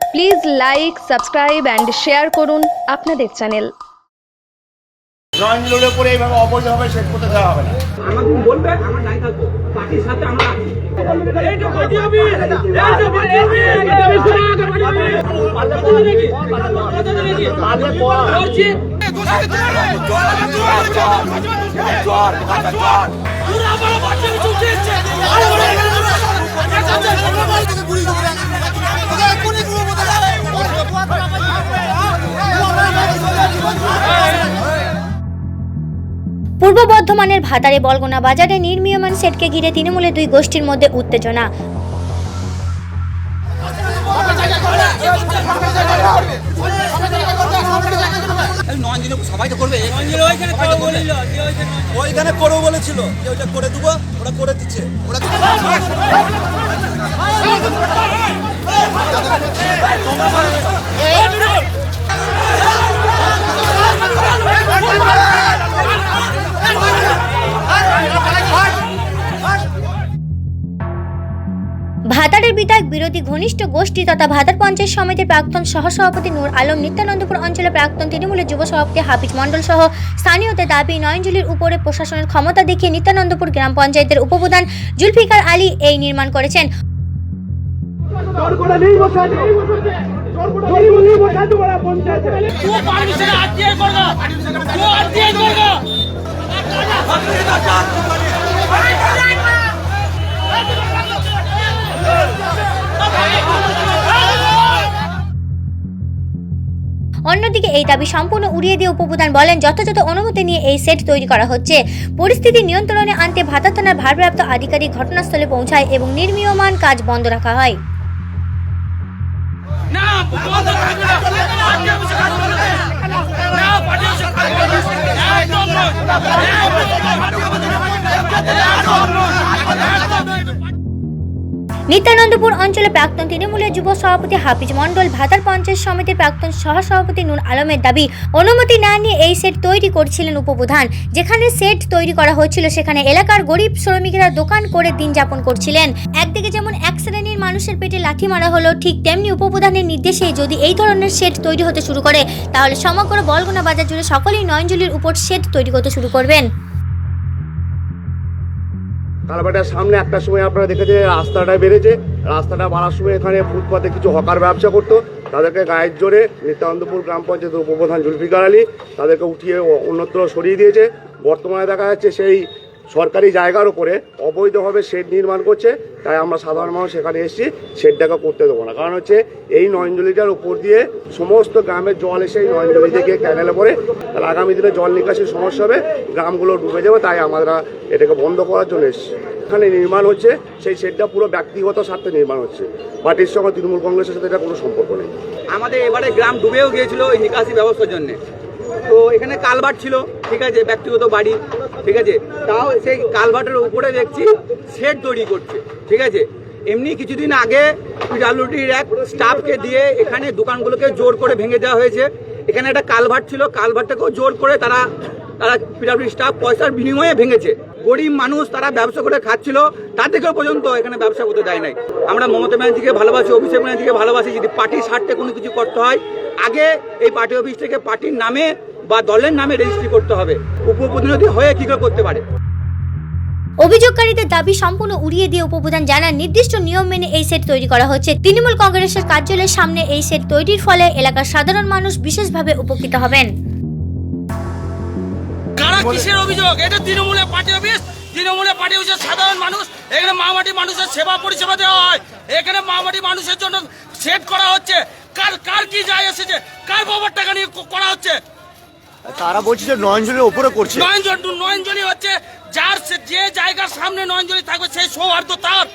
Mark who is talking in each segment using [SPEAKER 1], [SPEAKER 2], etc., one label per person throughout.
[SPEAKER 1] Please like, subscribe and share করুন আপনাদের channel.
[SPEAKER 2] Joint লোডে করে এইভাবে অবৈধভাবে সেট করতে দেওয়া হবে না।
[SPEAKER 3] আমাকে বলবে আমরা নাই থাকবো, পার্টির সাথে আমরা আছি।
[SPEAKER 4] পূর্ব বর্ধমানের ভাতারে বলগোনা বাজারে নির্মীয়মান সেটকে ঘিরে তৃণমূলের দুই গোষ্ঠীর মধ্যে উত্তেজনা।
[SPEAKER 5] সবাই তো করবে, ওইখানে করবো বলেছিল যে ওইটা করে দেবো, ওরা করে দিচ্ছে।
[SPEAKER 4] ভাতারের বিধায়ক বিরোধী ঘনিষ্ঠ গোষ্ঠী তথা ভাতার পঞ্চায়েত সমিতির প্রাক্তন সহসভাপতি নূর আলম, নিত্যানন্দপুর অঞ্চলের প্রাক্তন তৃণমূলের যুব সভাপতি হাফিজ মণ্ডল সহ স্থানীয়দের দাবি, নয়নজলির উপরে প্রশাসনের ক্ষমতা দেখিয়ে নিত্যানন্দপুর গ্রাম পঞ্চায়েতের উপপ্রধান জুলফিকার আলী এই নির্মাণ করেছেন। অন্যদিকে এই দাবি সম্পূর্ণ উড়িয়ে দিয়ে উপপ্রধান বলেন, যথাযথ অনুমতি নিয়ে এই সেট তৈরি করা হচ্ছে। পরিস্থিতি নিয়ন্ত্রণে আনতে ভাতার থানার ভারপ্রাপ্ত আধিকারিক ঘটনাস্থলে পৌঁছায় এবং নির্মীয়মান কাজ বন্ধ রাখা হয়। নিত্যানন্দপুর অঞ্চলে প্রাক্তন তৃণমূলের যুব সভাপতি হাফিজ মণ্ডল, ভাতার পঞ্চায়েত সমিতির প্রাক্তন সহসভাপতি নূর আলমের দাবি, অনুমতি না নিয়ে এই সেট তৈরি করছিলেন উপপ্রধান। যেখানে সেট তৈরি করা হচ্ছিল সেখানে এলাকার গরিব শ্রমিকেরা দোকান করে দিন যাপন করছিলেন। একদিকে যেমন এক শ্রেণীর মানুষের পেটে লাথি মারা হলো, ঠিক তেমনি উপপ্রধানের নির্দেশে যদি এই ধরনের সেট তৈরি হতে শুরু করে তাহলে সমগ্র বলগোনা বাজার জুড়ে সকলেই নয়নজলির উপর সেট তৈরি করতে শুরু করবেন।
[SPEAKER 2] কালভার্টের সামনে একটা সময় আপনারা দেখেছে রাস্তাটা বেড়েছে, রাস্তাটা বাড়ার সময় এখানে ফুটপাতে কিছু হকার ব্যবসা করতো, তাদেরকে গায়ের জোরে নিত্যানন্দপুর গ্রাম পঞ্চায়েতের উপপ্রধান জুলফিকার আলী তাদেরকে উঠিয়ে অন্যত্র সরিয়ে দিয়েছে। বর্তমানে দেখা যাচ্ছে সেই সরকারি জায়গার উপরে অবৈধভাবে শেড নির্মাণ করছে, তাই আমরা সাধারণ মানুষ এখানে এসেছি শেডটাকে করতে দেবো না। কারণ হচ্ছে এই নয়নজলিটার উপর দিয়ে সমস্ত গ্রামের জল এসে এই নয়নজলি থেকে ক্যানেলে পড়ে, তাহলে আগামী দিনে জল নিকাশির সমস্যা হবে, গ্রামগুলো ডুবে যাবে, তাই আমরা এটাকে বন্ধ করার জন্য এসেছি। এখানে নির্মাণ হচ্ছে সেই শেডটা পুরো ব্যক্তিগত স্বার্থে নির্মাণ হচ্ছে, পার্টির সঙ্গে তৃণমূল কংগ্রেসের সাথে এটা কোনো সম্পর্ক নেই।
[SPEAKER 3] আমাদের এবারে গ্রাম ডুবেও গিয়েছিল ওই নিকাশি ব্যবস্থার জন্য। তো এখানে কালভার্ট ছিল, ঠিক আছে, ব্যক্তিগত বাড়ি, ঠিক আছে, তাও সেই কালভার্টের উপরে দেখছি শেড তৈরি করছে, ঠিক আছে। এমনি কিছুদিন আগে পিডব্লিউডির এক স্টাফকে দিয়ে এখানে দোকানগুলোকে জোর করে ভেঙে দেওয়া হয়েছে। এখানে একটা কালভার্ট ছিল, কালভার্টটাকেও জোর করে তারা পিডব্লিউডি স্টাফ পয়সার বিনিময়ে ভেঙেছে। গরিব মানুষ তারা ব্যবসা করে খাচ্ছিল, তাদেরকেও পর্যন্ত এখানে ব্যবসা করতে দেয় নাই। আমরা মমতা ব্যানার্জিকে ভালোবাসি, অভিষেক ব্যানার্জিকে ভালোবাসি। যদি পার্টির স্বার্থে কোনো কিছু করতে হয় আগে এই পার্টি অফিস থেকে পার্টির নামে বা দলের নামে রেজিস্ট্রি করতে হবে। উপপ্রতিনিধি হয়ে কি করে করতে পারে?
[SPEAKER 4] অভিযোগকারীদের দাবি সম্পূর্ণ উড়িয়ে দিয়ে উপপ্রধান জানান, নির্দিষ্ট নিয়ম মেনে এই সেট তৈরি করা হচ্ছে। তৃণমূল কংগ্রেসের কার্যালয়ের সামনে এই সেট তৈরির ফলে এলাকার সাধারণ মানুষ বিশেষভাবে উপকৃত হবেন।
[SPEAKER 6] কারা কিসের অভিযোগ? এটা তৃণমূলের পার্টি অফিস, তৃণমূলের পার্টি অফিসের সাধারণ মানুষ, এখানে মামাটি মানুষের সেবা পরিষেবা দেওয়া হয়, এখানে মামাটি মানুষের জন্য সেট করা হচ্ছে। কার কি যায় এসেছে, কার বাবার টাকা নিয়ে করা হচ্ছে?
[SPEAKER 2] তারা বলছে যে নয়নজলির উপরে করছে।
[SPEAKER 6] নয়নজলি হচ্ছে যার যে জায়গার সামনে নয়নজলি থাকবে সেই সৌহার্দ্য তার,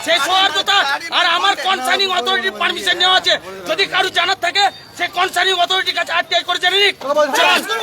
[SPEAKER 6] সেই সৌহার্দ্য তার। আর আমার কনসার্নিং অথরিটির পারমিশন নেওয়া আছে, যদি কারো জানার থাকে সে কনসার্নিং অথরিটির কাছে আরটিআই করে জেনে নিক। চল